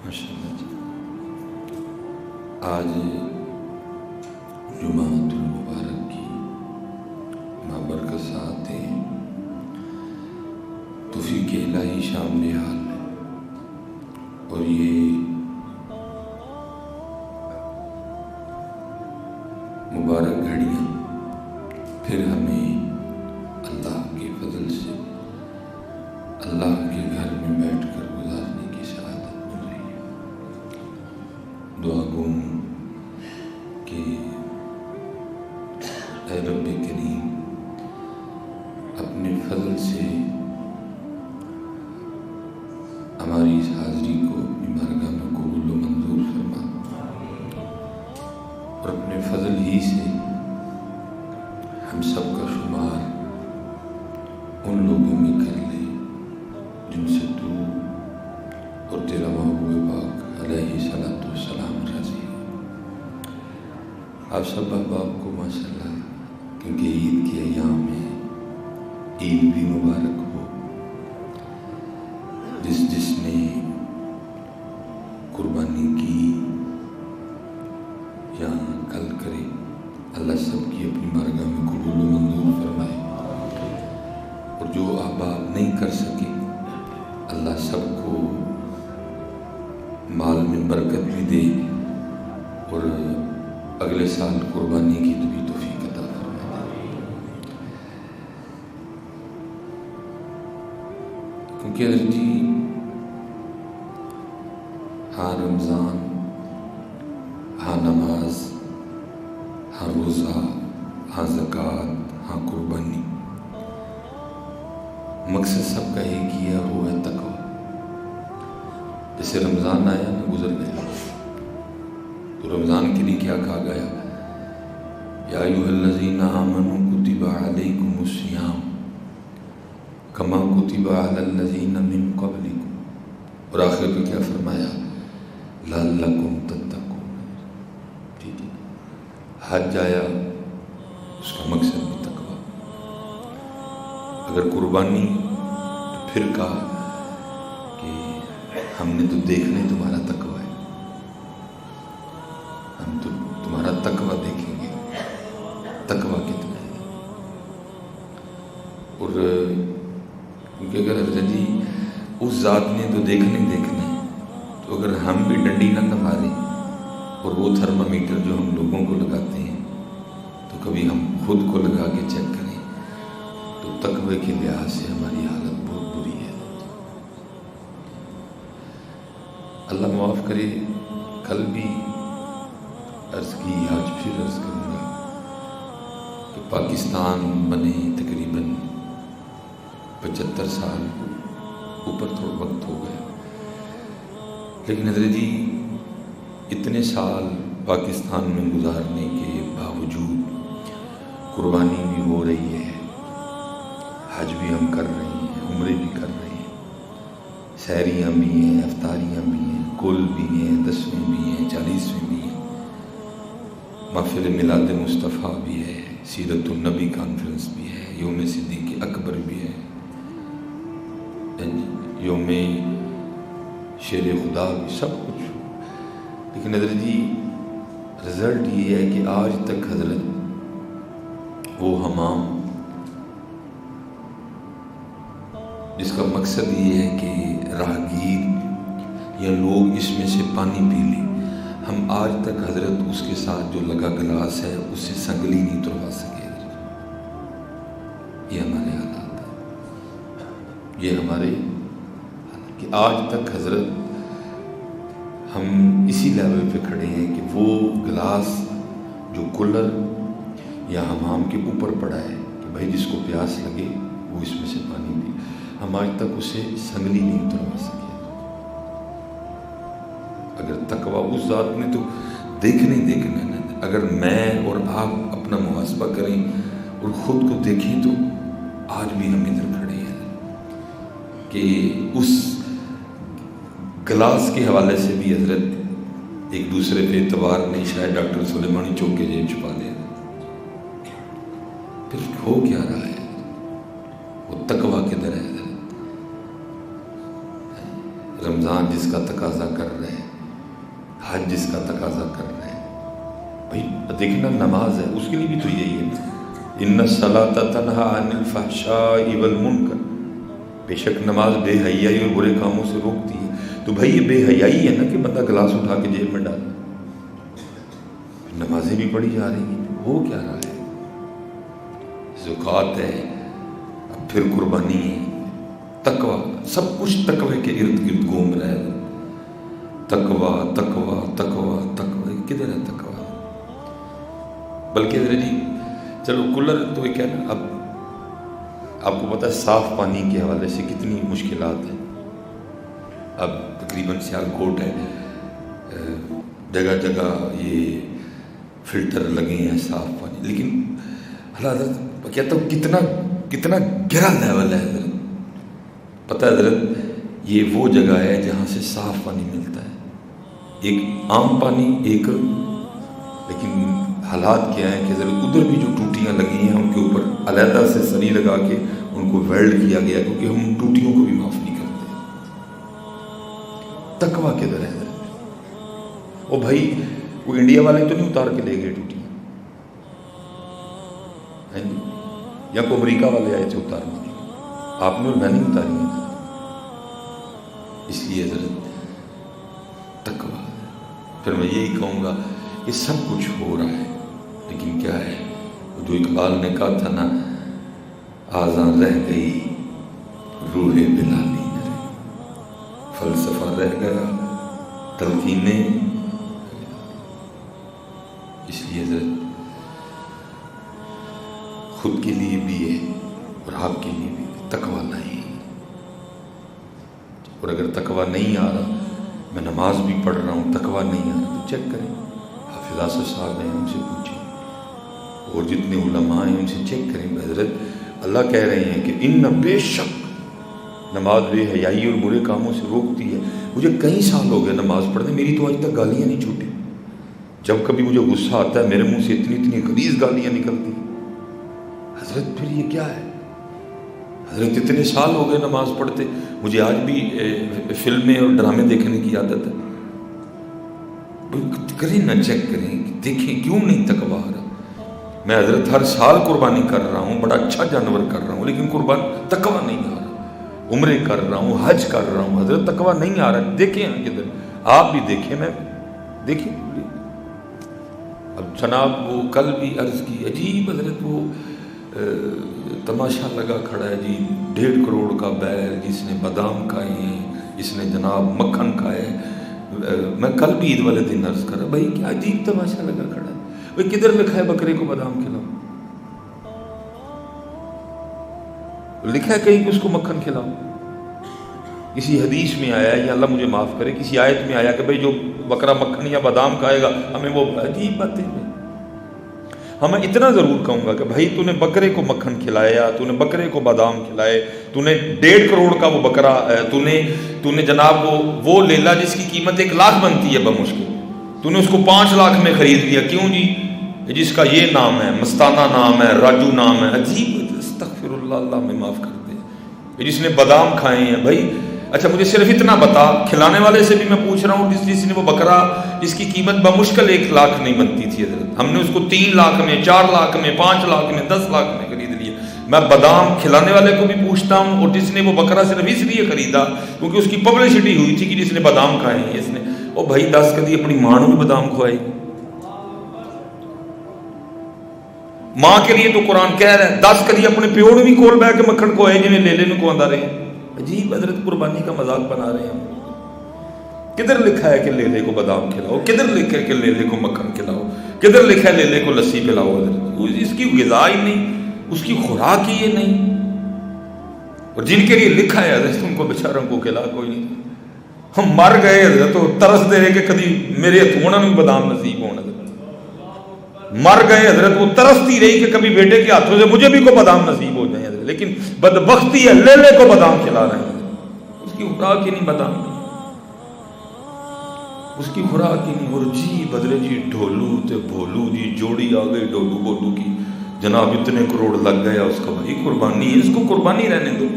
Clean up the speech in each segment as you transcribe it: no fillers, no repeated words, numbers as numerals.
ماشاءاللہ جی۔ آج جمعۃ المبارک کی بابرکت ساعت ہیں، توفیق الہی شامل حال ہے، اور یہ مبارک گھڑیاں پھر ہمیں اللہ کے فضل سے اللہ کے گھر میں بیٹھ کر گزارنے کی سعادت مل رہی ہے۔ دعا گوں کہ اے رب کریم اپنے فضل سے ہماری اس حاضری کو اپنی بارگاہ میں قبول و منظور فرما، اور اپنے فضل ہی سے ہم سب کا شمار ان لوگوں میں کر لے جن سے تو اور تیرا محبوب پاک علیہ صلاۃ والسلام راضی ہے۔ آپ سب احباب کو ماشاءاللہ، کیونکہ عید کے ایام ہے، عید بھی مبارک ہو۔ جس نے قربانی کی یا کل کرے، اللہ سب کی اپنی بارگاہ میں قبول و منظور فرمائے، اور جو احباب نہیں کر سکے اللہ سب کو مال میں برکت بھی دے، اور اگلے سال قربانی کی بھی توفیق عطا فرمائے۔ کیونکہ حضرت جی ہاں رمضان، ہاں نماز، ہاں روزہ، ہاں زکوٰۃ، ہاں قربانی، مقصد سب کا ایک ہی ہے، وہ ہے تقویٰ۔ جیسے رمضان آیا نا، گزر گیا، تو رمضان کے لیے کیا کہا گیا؟ یا ایھا الذین آمنوا کتب علیکم الصیام کما کتب علی الذین من قبلکم، اور آخر پہ کیا فرمایا؟ لعلکم تتقون۔ ٹھیک ہے، حج آیا، اس کا مقصد بھی تقویٰ۔ اگر قربانی تو پھر کہا کہ ہم نے تو دیکھنا تمہارا تقویٰ ہے، ہم تو تمہارا تقویٰ دیکھیں گے، تقویٰ کتنا ہے۔ اور کیونکہ اگر حضرت جی اس ذات نے تو دیکھنا ہی دیکھنا ہے، تو اگر ہم بھی ڈنڈی نہ ماریں، اور وہ تھرمامیٹر جو ہم لوگوں کو لگاتے ہیں، تو کبھی ہم خود کو لگا کے چیک کریں تو تقوی کے لحاظ سے ہماری حالت بہت بری ہے۔ اللہ معاف کرے، کل بھی عرض کی، آج پھر عرض کروں گا کہ پاکستان بنے تقریباً 75 سال اوپر تھوڑا وقت ہو گیا، لیکن حضرت جی اتنے سال پاکستان میں گزارنے کے باوجود قربانی بھی ہو رہی ہے، حج بھی ہم کر رہے ہیں، عمرے بھی کر رہے ہیں، سحریاں بھی ہیں، افطاریاں بھی ہیں، کل بھی ہیں، 10ویں بھی ہیں، 40ویں بھی ہیں، محفل میلاد مصطفیٰ بھی ہے، سیرت النبی کانفرنس بھی ہے، یوم صدیق اکبر بھی ہے، یوم شیر خدا بھی، سب کچھ۔ لیکن حضرت جی رزلٹ یہ ہے کہ آج تک حضرت وہ حمام جس کا مقصد یہ ہے کہ راہگیر یا لوگ اس میں سے پانی پی لیں، ہم آج تک حضرت اس کے ساتھ جو لگا گلاس ہے اس سے سنگلی نہیں تروا سکے۔ یہ ہمارے حالات ہیں، یہ ہمارے کہ آج تک حضرت ہم اسی لیول پہ کھڑے ہیں کہ وہ گلاس جو کولر یا حمام کے اوپر پڑا ہے کہ بھائی جس کو پیاس لگے وہ اس میں سے پانی پی، ہم آج تک اسے سنگلی نہیں اتروا سکے۔ اگر تقویٰ اس ذات نے تو دیکھنا ہی دیکھنا ہے، اگر میں اور آپ اپنا محاسبہ کریں اور خود کو دیکھیں تو آج بھی ہم ادھر کھڑے ہیں کہ اس گلاس کے حوالے سے بھی حضرت ایک دوسرے پہ اعتبار نہیں، شاید ڈاکٹر سلیمانی چوک کے جیب چھپا لے، پھر ہو کیا رہا ہے؟ وہ تقویٰ کدھر ہے حضرت؟ رمضان جس کا تقاضا کر رہے ہیں، حج جس کا تقاضا کر رہے ہیں، بھائی دیکھنا نماز ہے اس کے لیے بھی تو یہی ہے، ان الصلاۃ تنہی عن الفحشاء والمنکر، بے شک نماز بے حیائی اور برے کاموں سے روکتی ہے۔ تو بھائی یہ بے حیائی ہے نا کہ بندہ گلاس اٹھا کے جیب میں ڈال، نمازیں بھی پڑھی جا رہی ہیں، ہو کیا رہا ہے؟ زکوٰۃ ہے، اب پھر قربانی ہے، تقوی، سب کچھ تقوی کے ارد گرد گھوم رہا ہے۔ تقوی تقوی تقوی تقوی، کدھر ہے تقوی؟ بلکہ ذرا جی چلو کولر تو ایک ہے نا، اب آپ کو پتہ ہے صاف پانی کے حوالے سے کتنی مشکلات ہیں۔ اب تقریباً سیالکوٹ ہے، جگہ جگہ یہ فلٹر لگے ہیں صاف پانی، لیکن حضرت کہتا ہوں کتنا گہرا لیول ہے حضرت۔ پتہ ہے حضرت یہ وہ جگہ ہے جہاں سے صاف پانی ملتا ہے، ایک عام پانی ایک، لیکن حالات کیا ہیں کہ حضرت ادھر بھی جو ٹوٹیاں لگی ہیں ان کے اوپر علیحدہ سے سری لگا کے ان کو ویلڈ کیا گیا، کیونکہ ہم ان ٹوٹیوں کو بھی معاف نہیں کرتے۔ تقوی کدھر ہے حضرت؟ او بھائی وہ انڈیا والے تو نہیں اتار کے لے گئے ٹوٹیاں، یا کوئی امریکہ والے آئے تھے اتارنے کے لیے، آپ نے اور میں نہیں اتاری ہیں۔ اس لیے حضرت تقوی، پھر میں یہی کہوں گا کہ سب کچھ ہو رہا ہے، لیکن کیا ہے؟ جو اقبال نے کہا تھا نا، آذاں رہ گئی روح بلالی نہ رہی، فلسفہ رہ گیا تلقینیں۔ اس لیے حضرت خود کے لیے بھی ہے اور آپ کے لیے بھی تقوی نہیں، اور اگر تقوی نہیں آ رہا، میں نماز بھی پڑھ رہا ہوں تقوی نہیں آ رہا، تو چیک کریں، حافظ آصف صاحب ہیں ان سے پوچھیں، اور جتنے علماء ہیں ان سے چیک کریں۔ حضرت اللہ کہہ رہے ہیں کہ ان بے شک نماز بے حیائی اور برے کاموں سے روکتی ہے۔ مجھے کئی سال ہو گئے نماز پڑھنے، میری تو آج تک گالیاں نہیں چھوٹی، جب کبھی مجھے غصہ آتا ہے میرے منہ سے اتنی غلیظ گالیاں نکلتی ہیں۔ حضرت پھر یہ کیا ہے؟ حضرت اتنے سال ہو گئے نماز پڑھتے، مجھے آج بھی فلمیں اور ڈرامے دیکھنے کی عادت ہے۔ کریں نہ، چیک کریں، دیکھیں کیوں نہیں تقوی آ رہا۔ میں حضرت ہر سال قربانی کر رہا ہوں، بڑا اچھا جانور کر رہا ہوں، لیکن قربان تقوی نہیں آ رہا۔ عمرے کر رہا ہوں، حج کر رہا ہوں، حضرت تقوی نہیں آ رہا۔ دیکھیں کدھر، آپ بھی دیکھیں، میں دیکھیں۔ اب جناب وہ کل بھی عرض کی، عجیب حضرت وہ تماشا لگا کھڑا ہے جی، 1.5 کروڑ کا بیل جس نے بادام کھائے ہیں، جس نے جناب مکھن کھائے۔ میں کل بھی عید والے دن عرض کر رہا، بھائی کیا عجیب تماشا لگا کھڑا ہے، بھائی کدھر لکھا ہے بکرے کو بادام کھلاؤ؟ لکھا ہے کہیں کہ اس کو مکھن کھلاؤ؟ کسی حدیث میں آیا ہے، یا اللہ مجھے معاف کرے، کسی آیت میں آیا کہ بھئی جو بکرا مکھن یا بادام کھائے گا ہمیں وہ، عجیب باتیں ہیں۔ ہاں میں اتنا ضرور کہوں گا کہ بھائی تو نے بکرے کو مکھن کھلایا، تو نے بکرے کو بادام کھلائے، تو نے 1.5 کروڑ کا وہ بکرا، تو نے جناب وہ لیلا جس کی قیمت 1 لاکھ بنتی ہے بمشکل، تو نے اس کو 5 لاکھ میں خرید لیا، کیوں جی؟ جس کا یہ نام ہے، مستانہ نام ہے، راجو نام ہے، عجیب، استغفر اللہ، اللہ میں معاف کر دے، جس نے بادام کھائے ہیں۔ بھائی اچھا مجھے صرف اتنا بتا، کھلانے والے سے بھی میں پوچھ رہا ہوں، جس نے وہ بکرا جس کی قیمت بمشکل 1 لاکھ نہیں بنتی تھی حضرت، ہم نے اس کو 3 لاکھ میں، 4 لاکھ میں، 5 لاکھ میں، 10 لاکھ میں خرید لیا۔ میں بادام کھلانے والے کو بھی پوچھتا ہوں، اور جس نے وہ بکرا صرف اس لیے خریدا کیونکہ اس کی پبلسٹی ہوئی تھی کہ جس نے بادام کھائے ہیں، اس نے، او بھائی 10 کدی اپنی ماں نے بادام کھوائے، ماں کے لیے تو قرآن کہہ رہا ہے 10 کدی اپنے پیو نے بھی کول بہ کے مکھن کھوائے جنہیں لے لے کو آندا رہے۔ عجیب حضرت قربانی کا مذاق بنا رہے ہیں۔ کدھر لکھا ہے کہ لیلے کو بادام کھلاؤ؟ کدھر لکھا ہے کہ لیلے کو مکھن کھلاؤ؟ کدھر لکھا ہے لیلے کو لسی پلاؤ؟ حضرت اس کی غذا ہی نہیں، اس کی خوراک ہی یہ نہیں، اور جن کے لیے لکھا ہے حضرت ان کو بیچاروں کو کھلا کوئی نہیں۔ ہم مر گئے حضرت، تو ترس دے رہے کہ کبھی میرے ہتھوں میں بادام نصیب ہونا۔ مر گئے حضرت، وہ ترستی رہی کہ کبھی بیٹے کے ہاتھوں سے مجھے بھی کو بادام نصیب ہو جائیں حضرت، لیکن بدبختی ہے لیلے کو بادام کھلا رہے ہیں، اس کی خوراک ہی نہیں بادام کی، اس کی خوراک ہی نہیں۔ اور جی بدلے جی ڈھولو تے بھولو جی جوڑی آ گئی ڈولو بولو کی، جناب اتنے کروڑ لگ گیا اس کا، بھائی قربانی ہے، اس کو قربانی رہنے دو،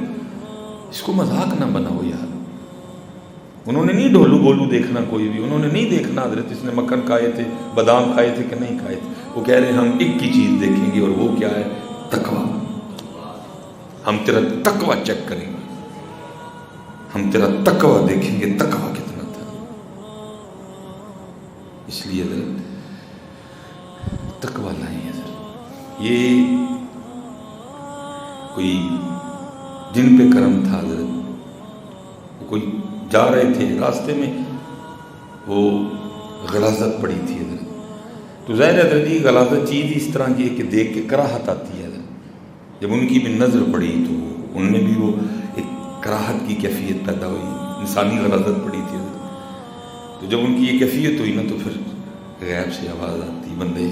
اس کو مذاق نہ بناؤ یار۔ انہوں نے نہیں ڈھولو بولو دیکھنا کوئی بھی، انہوں نے نہیں دیکھنا حضرت اس نے مکھن کھائے تھے، بادام کھائے تھے کہ نہیں کھائے تھے. وہ کہہ رہے ہیں ہم ایک ہی چیز دیکھیں گے، اور وہ کیا ہے؟ تقویٰ. ہم تیرا تقویٰ چیک کریں گے، ہم تیرا تقویٰ دیکھیں گے، تقویٰ کتنا تھا. اس لیے حضرت تقویٰ لائیں حضرت. یہ کوئی جن پہ کرم تھا حضرت، وہ کوئی جا رہے تھے راستے میں، وہ غلاظت پڑی تھی حضرت. تو ظاہر ہے حضرت جی غلاظت چیز اس طرح کی ہے کہ دیکھ کے کراہت آتی ہے حضرت. جب ان کی بھی نظر پڑی تو ان میں بھی وہ ایک کراہت کی کیفیت پیدا ہوئی، انسانی غلاظت پڑی تھی حضرت. تو جب ان کی یہ کیفیت ہوئی نا تو پھر غیب سے آواز آتی، بندے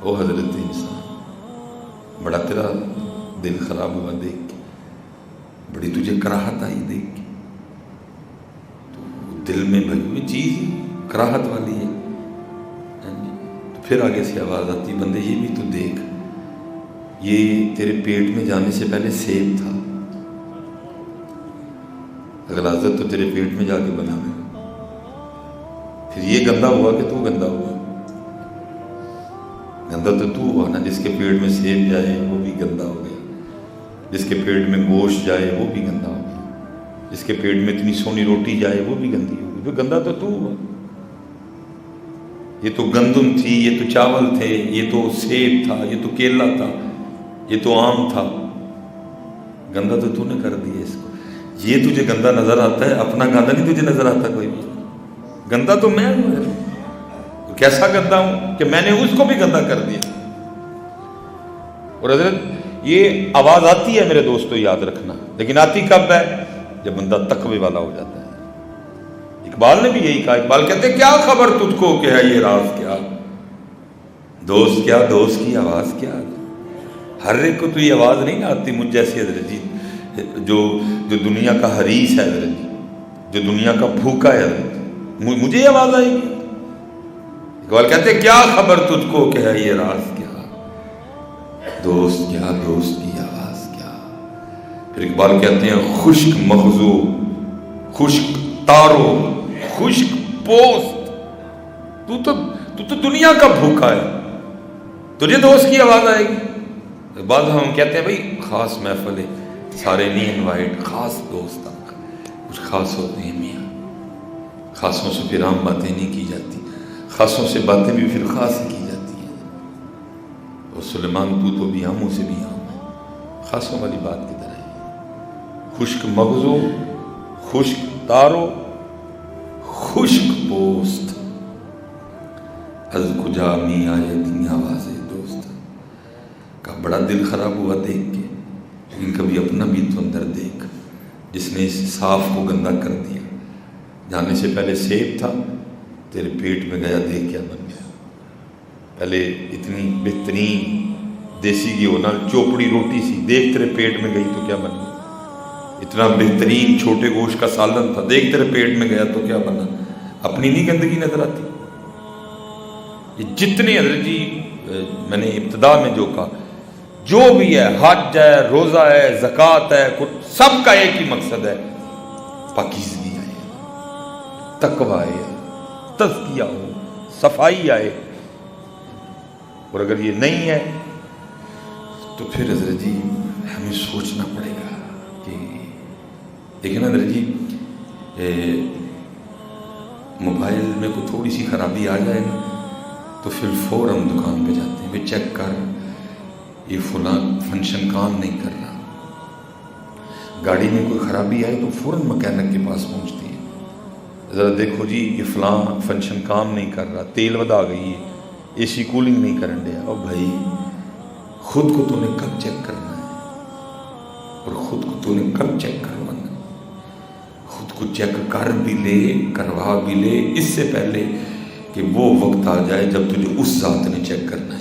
او حضرت انسان، بڑا تیرا دل خراب ہوا دیکھ کے، بڑی تجھے کراہت آئی دیکھ کے. تو دل میں بھری ہوئی چیز کراہت والی ہے. تو پھر آگے سے آواز آتی، بندے یہ بھی تو دیکھ، یہ تیرے پیٹ میں جانے سے پہلے سیب تھا. غلاظت تو تیرے پیٹ میں جا کے بنا ہے، پھر یہ گندا ہوا کہ تو گندا ہوا. گندا تو ہوا نا، جس کے پیٹ میں سیب جائے وہ بھی گندا ہو گیا، جس کے پیٹ میں گوشت جائے وہ بھی گندا ہو گیا، جس کے پیٹ میں اتنی سونی روٹی جائے وہ بھی گندی ہو گئی. پھر گندا تو ہوا. یہ تو گندم تھی، یہ تو چاول تھے، یہ تو سیب تھا، یہ تو کیلا تھا، یہ تو آم تھا. گندا تو نے کر دیا اس کو. یہ تجھے گندا نظر آتا ہے، اپنا گندا نہیں تجھے نظر آتا کوئی بھی. گندا تو میں ہوں. کیسا گندا ہوں کہ میں نے اس کو بھی گندا کر دیا. اور حضرت یہ آواز آتی ہے میرے دوستو یاد رکھنا، لیکن آتی کب ہے؟ جب بندہ تقوی والا ہو جاتا ہے. اقبال نے بھی یہی کہا. اقبال کہتے ہیں کیا خبر تجھ کو کہ ہے یہ راز کیا، دوست کیا، دوست کی آواز کیا. ہر ایک کو تو یہ آواز نہیں آتی مجھ جیسی حضرت جی، جو دنیا کا حریص ہے حضرت جی، جو دنیا کا بھوکا ہے حضرت جی، مجھے یہ آواز آئے گی. اقبال کہتے ہیں کیا خبر تجھ کو کہ ہے یہ راز کیا، دوست کیا، دوست کی آواز کیا. پھر اقبال کہتے ہیں خشک مغزو، خشک تارو، خشک پوست، تو دنیا کا بھوکا ہے، تجھے دوست کی آواز آئے گی. بعض ہم کہتے ہیں بھائی خاص محفل ہے، سارے نہیں انوائٹ، خاص دوست کچھ خاص ہوتے ہیں میاں. خاصوں سے پھر عام باتیں نہیں کی جاتی، خاصوں سے باتیں بھی پھر خاص ہی کی جاتی ہیں. اور سلیمان تو بھی عاموں سے بھی عام ہے، خاصوں والی بات کی طرح ہے. خشک مغزو، خشک تارو، خشک پوست، از کجا می آئے دنیا آواز دوست. کا بڑا دل خراب ہوا دیکھ کے، لیکن کبھی اپنا بھی تو اندر دیکھ، جس نے اس صاف کو گندا کر دیا. جانے سے پہلے سیب تھا، تیرے پیٹ میں گیا دیکھ کیا بن گیا. پہلے اتنی بہترین دیسی گھی ہونا چوپڑی روٹی سی، دیکھ تیرے پیٹ میں گئی تو کیا بن گیا. اتنا بہترین چھوٹے گوشت کا سالن تھا، دیکھ تیرے پیٹ میں گیا تو کیا بنا. اپنی نہیں گندگی نظر آتی. یہ جتنے حضرت جی میں نے ابتدا میں جو کہا، جو بھی ہے، حج ہے، روزہ ہے، زکوٰۃ ہے، سب کا ایک ہی مقصد ہے، پاکیزگی آئے، تقویٰ آئے، تزکیہ ہو، صفائی آئے. اور اگر یہ نہیں ہے تو پھر حضرت جی ہمیں سوچنا پڑے گا کہ دیکھیں حضرت جی موبائل میں کوئی تھوڑی سی خرابی آ جائے نا تو پھر فوراً دکان پہ جاتے ہیں، چیک کر یہ فلاں فنکشن کام نہیں کر رہا. گاڑی میں کوئی خرابی آئے تو فوراً مکینک کے پاس پہنچتی ہے، ذرا دیکھو جی یہ فلاں فنکشن کام نہیں کر رہا، تیل ودا گئی ہے، اے سی کولنگ نہیں کرن دیا. اور بھائی خود کو تو نے کب چیک کرنا ہے، اور خود کو تو نے کب چیک کروانا ہے. خود کو چیک کر بھی لے، کروا بھی لے، اس سے پہلے کہ وہ وقت آ جائے جب تجھے اس ذات نے چیک کرنا ہے.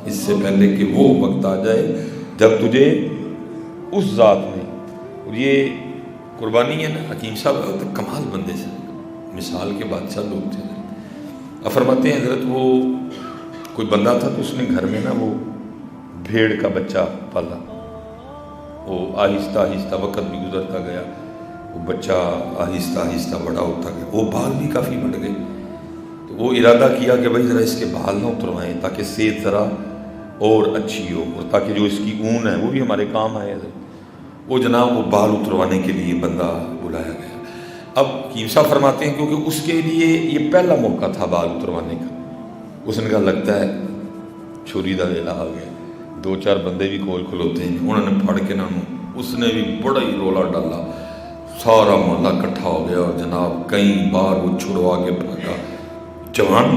اس سے پہلے کہ وہ وقت آ جائے جب تجھے اس ذات نے. اور یہ قربانی ہے نا، حکیم صاحب کمال بندے سے، مثال کے بادشاہ لوگ تھے. اب فرماتے ہیں حضرت وہ کوئی بندہ تھا تو اس نے گھر میں نا وہ بھیڑ کا بچہ پالا. وہ آہستہ آہستہ وقت بھی گزرتا گیا، وہ بچہ آہستہ آہستہ بڑا ہوتا گیا، وہ بال بھی کافی بڑھ گئے، تو وہ ارادہ کیا کہ بھائی ذرا اس کے بال نہ اتروائیں تاکہ صحت ذرا اور اچھی ہو، اور تاکہ جو اس کی اون ہے وہ بھی ہمارے کام آئے۔ وہ جناب وہ بال اتروانے کے لیے بندہ بلایا گیا۔ اب حکیم صاحب فرماتے ہیں کیونکہ اس کے لیے یہ پہلا موقع تھا بال اتروانے کا، اس نے کہا لگتا ہے چھری دا ویلا آ گیا۔ دو چار بندے بھی کول کھلوتے ہیں، انہوں نے پھڑ کے اس نے بھی بڑا ہی رولا ڈالا، سارا محلہ اکٹھا ہو گیا، اور جناب کئی بار وہ چھڑوا کے بھاگا، جوان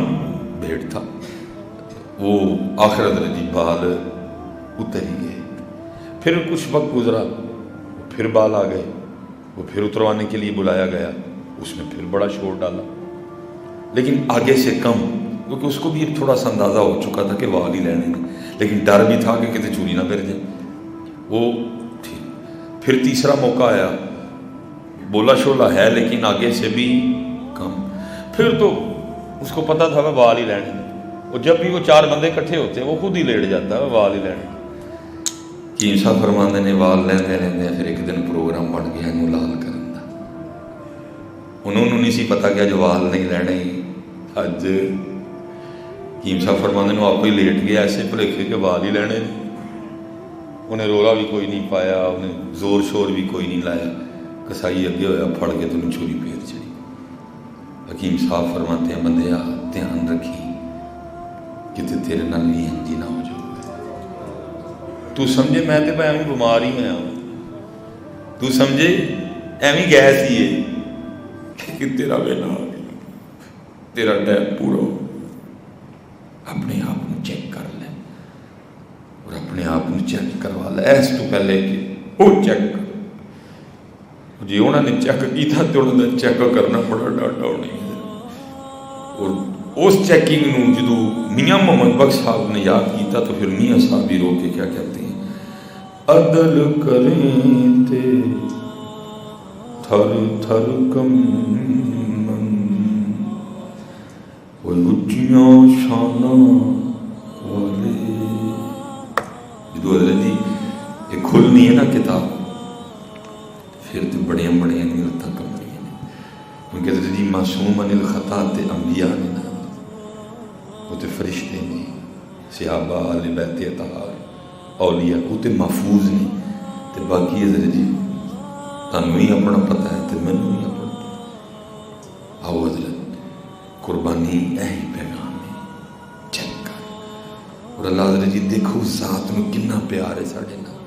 بھیڑ تھا، وہ آخر درجی بال اتر ہی گئے۔ پھر کچھ وقت گزرا، پھر بال آ گئے، وہ پھر اتروانے کے لیے بلایا گیا، اس نے پھر بڑا شور ڈالا، لیکن آگے سے کم، کیونکہ اس کو بھی تھوڑا سا اندازہ ہو چکا تھا کہ وال ہی لینے میں، لیکن ڈر بھی تھا کہ کتے چوری نہ کر جائے۔ وہ پھر تیسرا موقع آیا، بولا شولا ہے لیکن آگے سے بھی کم، پھر تو اس کو پتہ تھا وہ وال ہی لینے میں، اور جب بھی وہ چار بندے اکٹھے ہوتے ہیں وہ خود ہی لیٹ جاتا ہے وال ہی لینے۔ حکیم صاحب فرماندے نے وال لیندے لیندے پھر ایک دن پروگرام بن گیا انہوں لال کرن دا، انہوں نہیں سی پتا کیا جو وال نہیں لینے اج حکیم صاحب فرماندے نے آپ ہی لیٹ گیا ایسے بھلیکھے کے وال ہی لینے، انہیں رولا بھی کوئی نہیں پایا، انہیں زور شور بھی کوئی نہیں لایا، کسائی اگے ہویا پھڑ کے تو چھری پھیر چڑی۔ حکیم صاحب فرماتے ہیں بندیا دھیان رکھی کتے تیرے نال بھی انجی نہ ہو جائے، تو سمجھے میں تے بھائی ایویں بیمار ہی ہویا ہوں، تو سمجھے ایویں گیس ہی ہے کہ تیرا ویلا آ گیا، تیرا ٹائم پورا ہو۔ اپنے آپ کو چیک کر لے، اور اپنے آپ کو چیک کروا لے اس تو پہلے کہ وہ چیک کر، جی انہوں نے چیک کیتا تو انہوں نے چیک کرنا بڑا ڈاٹا ہونا ہے۔ اور اس چیکنگ نو جدو میاں محمد بخش صاحب نے یاد کیتا تو پھر میاں صاحب بھی رو کے کیا کہتے ہیں، عدل کریں تے تھر تھر کمن، وہ اچیاں شاناں والے۔ جدو حضرت جی یہ کھلنی ہے نا کتاب، پھر تو بڑیاں بڑیاں نیلتاں کمڑیاں نے، کیونکہ حضرت جی معصوم عن الخطا تے انبیاء نے نا، وہ تے فرشتے نے، صحابہ اہل بیت اطہار اولیاء وہ تے محفوظ نے، تے باقی حضرت جی تانوں ہی اپنا پتہ ہے تے مینوں ہی اپنا پتہ۔ آؤ حضرت قربانی اہی پیغام ہے، چیک کر۔ اور اللہ حضرت جی دیکھو ذات میں کتنا پیار ہے ساڑھے نال،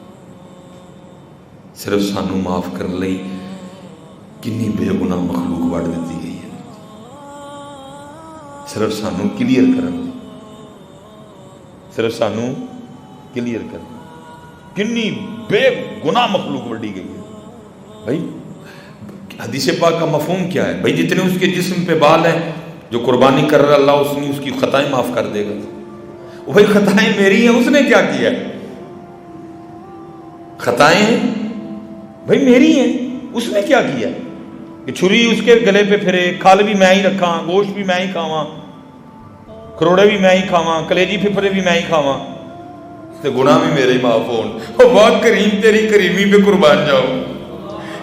صرف سانوں معاف کر لئی کنی بے گناہ مخلوق وڑ دیتی گئی ہے، صرف سانوں کلیئر کرن دی، صرف سانوں کلیئر کرن کنی بے گناہ مخلوق وڑی گئی ہے۔ بھائی حدیث پاک کا مفہوم کیا ہے؟ بھائی جتنے اس کے جسم پہ بال ہیں جو قربانی کر رہا اللہ اس نے اس کی خطائیں معاف کر دے گا۔ وہی خطائیں میری ہیں، اس نے کیا کیا ہے؟ خطائیں بھائی میری ہیں، اس نے کیا کیا کہ چھری اس کے گلے پہ پھرے، کھال بھی میں ہی رکھاں، گوشت بھی میں ہی کھاواں، کروڑے بھی میں ہی کھاواں، کلیجی پھپھرے بھی میں ہی کھاواں، تے گناہ بھی میرے ہی معاف ہون۔ او واہ کریم تیری کریمی پہ قربان جاؤ،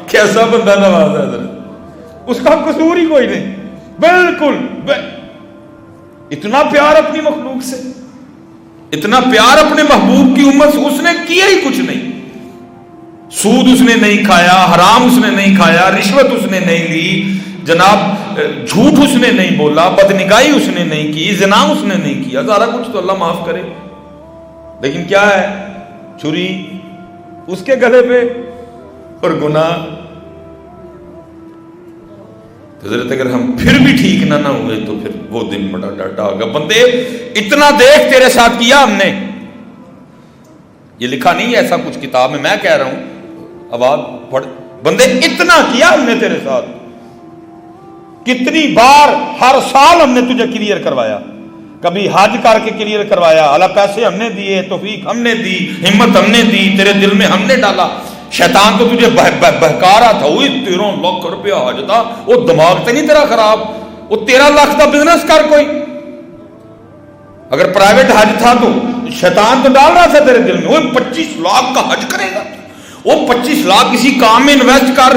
کیسا بندہ نواز ہے حضرت، اس کا قصور ہی کوئی نہیں، بالکل اتنا پیار اپنی مخلوق سے، اتنا پیار اپنے محبوب کی امت سے، اس نے کیا ہی کچھ نہیں، سود اس نے نہیں کھایا، حرام اس نے نہیں کھایا، رشوت اس نے نہیں لی، جناب جھوٹ اس نے نہیں بولا، بدنگاہی اس نے نہیں کی، زنا اس نے نہیں کیا، سارا کچھ تو اللہ معاف کرے، لیکن کیا ہے؟ چھری اس کے گلے پہ اور گناہ۔ حضرت اگر ہم پھر بھی ٹھیک نہ ہوئے تو پھر وہ دن بڑا ڈاٹا ہوگا، بندے اتنا دیکھ تیرے ساتھ کیا ہم نے، یہ لکھا نہیں ہے ایسا کچھ کتاب میں، میں کہہ رہا ہوں آواز پڑھ، بندے اتنا کیا ہم نے تیرے ساتھ، کتنی بار ہر سال ہم نے تجھے کلیئر کروایا، کبھی حج کر کے کلیئر کروایا، اللہ پیسے ہم نے دیے، توفیق ہم نے دی، ہمت ہم نے دی، تیرے دل میں ہم نے ڈالا، شیطان تو تجھے بہکا رہا تھا، وہی 13 لاکھ روپیہ حج تھا، وہ دماغ تے نہیں تیرا خراب، وہ 13 لاکھ کا بزنس کر کوئی، اگر پرائیویٹ حج تھا تو شیطان تو ڈال رہا تھا تیرے دل میں، وہ 25 لاکھ کا حج کرے گا، وہ 25 لاکھ کسی کام میں انویسٹ کر،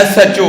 SHO,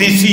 DC,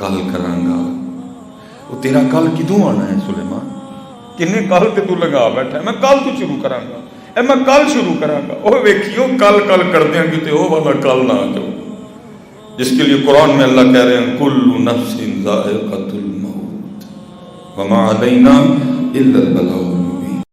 کل کرانگا. وہ تیرا کل کدوں آنا ہے سلیمان؟ کنے کل تے تو لگا بیٹھا ہے؟ میں کل تو شروع کرانگا، اے میں کل شروع کرانگا. وہ ویکھیو کل کر دیاں کتے وہ والا کل نہ آ جاؤ، جس کے لیے قرآن میں اللہ کہہ رہے ہیں کل نفس ذائقۃ الموت وما علینا الا البلاغ